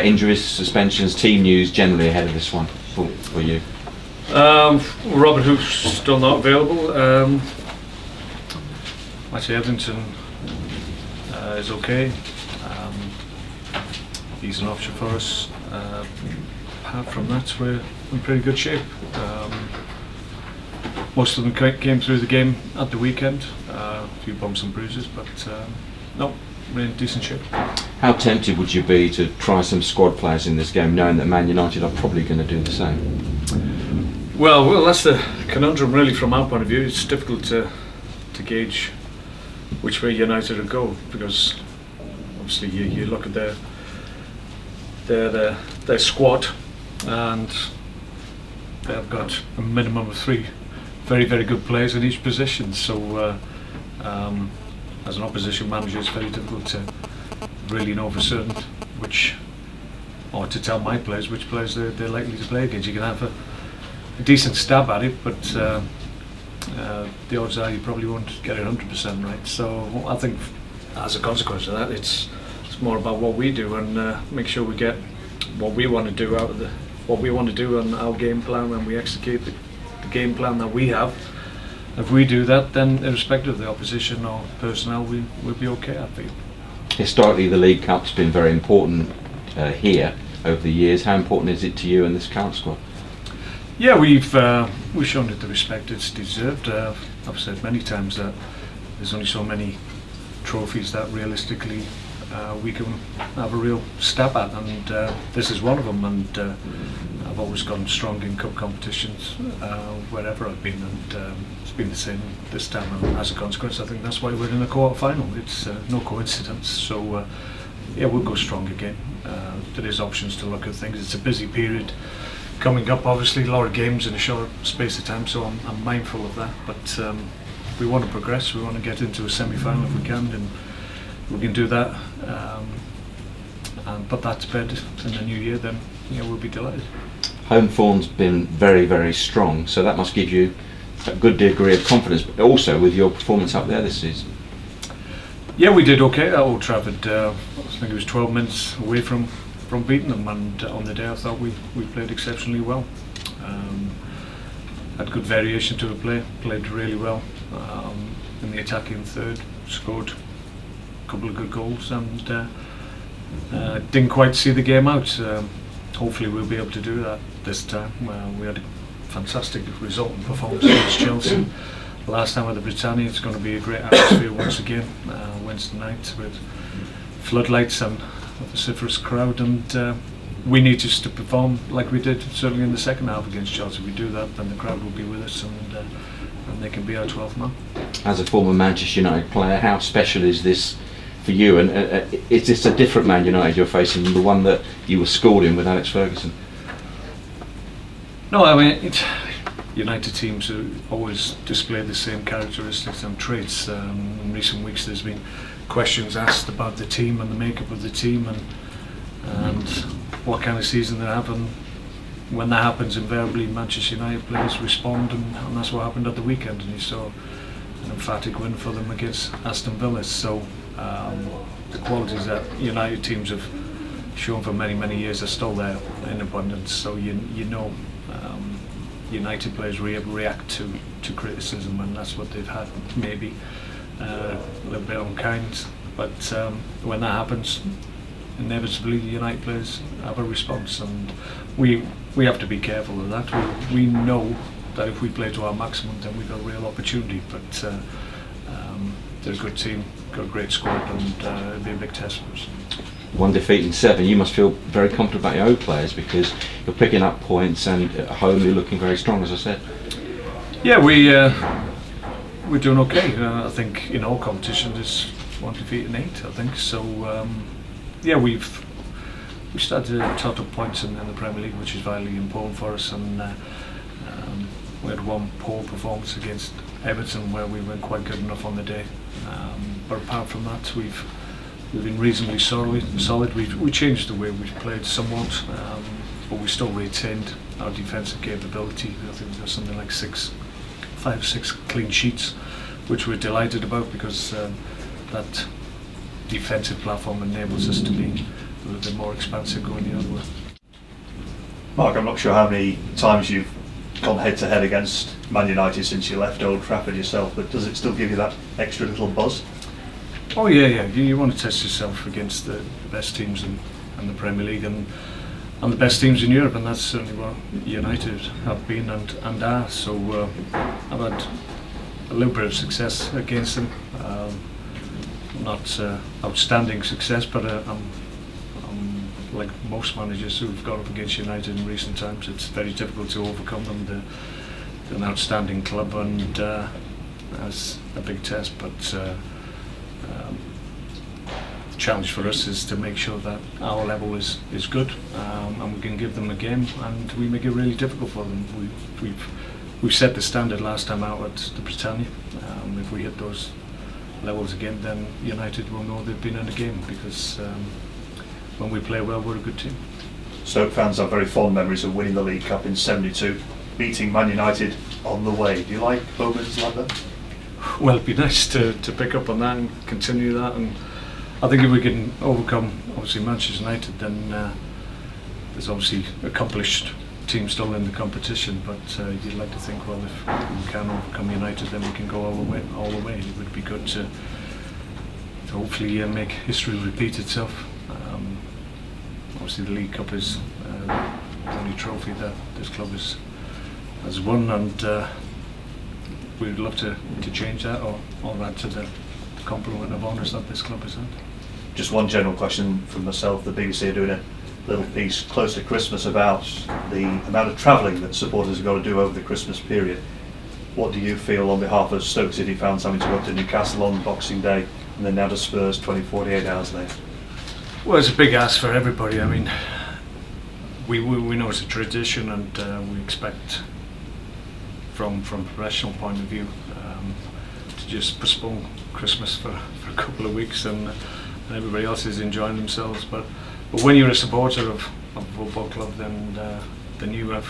about injuries, suspensions, team news generally ahead of this one for you? Robert Hoops still not available. Actually, Etherington is okay. He's an option for us. Apart from that, we're in pretty good shape. Most of them came through the game at the weekend. A few bumps and bruises, but no, we're in decent shape. How tempted would you be to try some squad players in this game, knowing that Man United are probably going to do the same? Well, that's the conundrum really from our point of view. It's difficult to gauge which way United will go, because obviously you look at their squad, and they've got a minimum of 3 very, very good players in each position. So as an opposition manager, it's very difficult to really know for certain or to tell my players which players they're likely to play against. You can have a decent stab at it, but the odds are you probably won't get it 100% right. So I think as a consequence of that, it's more about what we do and make sure we get what we want to do out of what we want to do on our game plan, and we execute the game plan that we have. If we do that, then irrespective of the opposition or personnel, we'll be okay, I feel. Historically, the League Cup's been very important here over the years. How important is it to you and this current squad? Yeah, we've shown it the respect it's deserved. I've said many times that there's only so many trophies that realistically we can have a real stab at, and this is one of them. And I've always gone strong in cup competitions wherever I've been, and it's been the same this time. And as a consequence, I think that's why we're in the quarter-final. It's no coincidence. So yeah, we'll go strong again. There is options to look at things. It's a busy period coming up, obviously, a lot of games in a short space of time, so I'm mindful of that. But we want to progress. We want to get into a semi-final if we can, and we can do that and put that to bed in the new year. Then we'll be delighted. Home form's been very, very strong, so that must give you a good degree of confidence, but also with your performance up there this season. Yeah, we did okay at Old Trafford. I think it was 12 minutes away from beating them, and on the day I thought we played exceptionally well. Had good variation to the play, played really well in the attacking third, scored a couple of good goals, and didn't quite see the game out. Hopefully we'll be able to do that this time. We had a fantastic result and performance against Chelsea last time at the Britannia. It's going to be a great atmosphere once again Wednesday night with floodlights and a vociferous crowd, and we need just to perform like we did certainly in the second half against Chelsea. If we do that, then the crowd will be with us, and they can be our 12th man. As a former Manchester United player, how special is this for you, and is this a different Man United you're facing than the one that you were schooled in with Alex Ferguson? No, I mean, United teams have always displayed the same characteristics and traits. In recent weeks there's been questions asked about the team and the makeup of the team and what kind of season they have, and when that happens, invariably Manchester United players respond, and that's what happened at the weekend, and you saw an emphatic win for them against Aston Villa. So the qualities that United teams have shown for many, many years are still there in abundance. So you know United players react to criticism, and that's what they've had, maybe a little bit unkind, but when that happens, inevitably United players have a response, and we have to be careful of that. We know that if we play to our maximum, then we've got a real opportunity, but they're a good team, got a great squad, and it'll be a big test for us. 1 defeat in 7, you must feel very confident about your own players, because you're picking up points, and at home you're looking very strong, as I said. Yeah, we're doing okay. I think in all competitions it's 1 defeat in 8, I think. So yeah, we started to tot up points in the Premier League, which is vitally important for us, and we had 1 poor performance against Everton where we weren't quite good enough on the day. But apart from that, we've been reasonably solid. We changed the way we've played somewhat, but we still retained our defensive capability. I think there's something like 5, 6 clean sheets, which we're delighted about, because that defensive platform enables us to be a little bit more expansive going the other way. Mark, I'm not sure how many times you've gone head to head against Man United since you left Old Trafford yourself, but does it still give you that extra little buzz? Oh yeah. You want to test yourself against the best teams in the Premier League and the best teams in Europe, and that's certainly what United have been and are. So I've had a little bit of success against them. Not outstanding success, but I'm like most managers who've gone up against United in recent times. It's very difficult to overcome them. They're an outstanding club, and that's a big test. But the challenge for us is to make sure that our level is good, and we can give them a game, and we make it really difficult for them. We've set the standard last time out at the Britannia. If we hit those levels again, then United will know they've been in a game, because when we play well, we're a good team. Stoke fans have very fond memories of winning the League Cup in '72, beating Man United on the way. Do you like moments like that? Well, it'd be nice to pick up on that and continue that, and I think if we can overcome obviously Manchester United, then there's obviously accomplished teams still in the competition, but you'd like to think, well, if we can overcome United, then we can go all the way. It would be good to hopefully make history repeat itself. Obviously the League Cup is the only trophy that this club has won, and we'd love to change that or add to the complement of honours that this club has had. Just one general question from myself. The BBC are doing a little piece close to Christmas about the amount of travelling that supporters have got to do over the Christmas period. What do you feel on behalf of Stoke City fans having to go up to Newcastle on Boxing Day and then now to Spurs 48 hours later? Well, it's a big ask for everybody. I mean, we know it's a tradition, and we expect from a professional point of view to just postpone Christmas for a couple of weeks, and everybody else is enjoying themselves. But when you're a supporter of a football club, then you have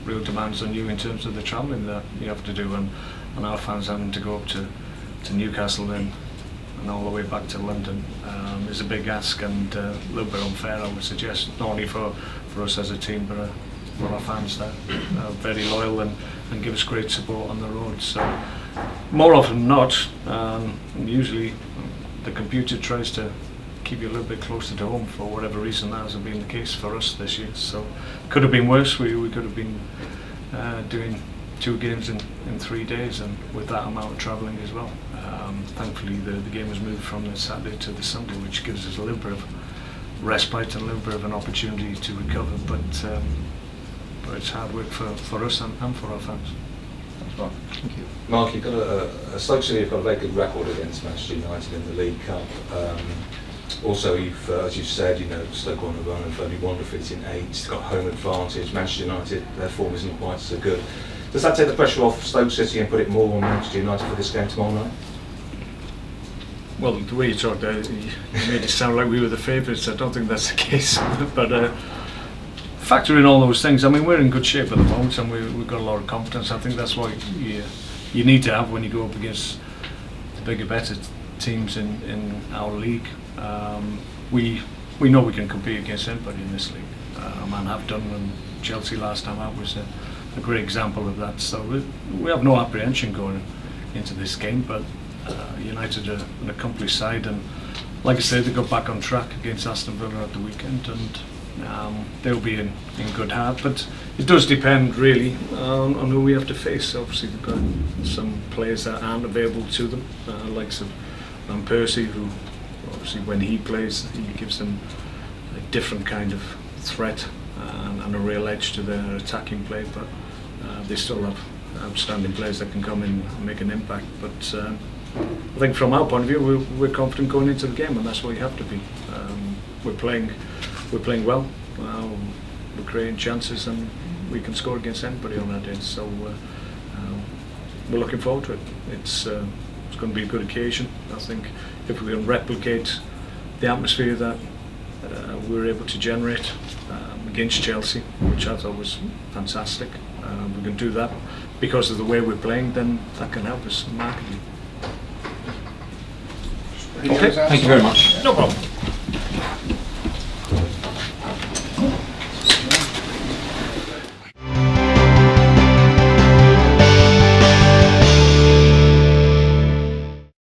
real demands on you in terms of the travelling that you have to do, and our fans having to go up to Newcastle and all the way back to London is a big ask, and a little bit unfair, I would suggest, not only for us as a team, but for our fans that are very loyal and give us great support on the road. So more often than not, usually the computer tries to keep you a little bit closer to home. For whatever reason, that hasn't been the case for us this year. So could have been worse. We could have been doing 2 games in 3 days, and with that amount of travelling as well. Thankfully the game was moved from the Saturday to the Sunday, which gives us a little bit of respite and a little bit of an opportunity to recover, but it's hard work for us and for our fans. Thanks, Mark. Thank you. Mark, you've got a Stoke City have got a very good record against Manchester United in the League Cup. Also, you've, as you've said, Stoke on the run of only 1 defeat in 8, got home advantage. Manchester United, their form isn't quite so good. Does that take the pressure off Stoke City and put it more on Manchester United for this game tomorrow night? Well, the way you talked, you made it sound like we were the favourites. I don't think that's the case. But factor in all those things. I mean, we're in good shape at the moment, and we've got a lot of confidence. I think that's what you need to have when you go up against the bigger, better teams in our league. We know we can compete against anybody in this league, and have done. And Chelsea last time out was a great example of that. So we have no apprehension going into this game, but United are an accomplished side, and like I said, they got back on track against Aston Villa at the weekend, and they'll be in good heart. But it does depend really on who we have to face. Obviously they've got some players that aren't available to them, likes of Van Persie, who obviously when he plays he gives them a different kind of threat and a real edge to their attacking play, but they still have outstanding players that can come in and make an impact. But I think from our point of view, we're confident going into the game, and that's what you have to be. We're playing well. We're creating chances, and we can score against anybody on that day. So we're looking forward to it. It's going to be a good occasion. I think if we can replicate the atmosphere that we were able to generate against Chelsea, which I thought was fantastic, we can do that because of the way we're playing, then that can help us markedly. Okay, thank you very much. No problem.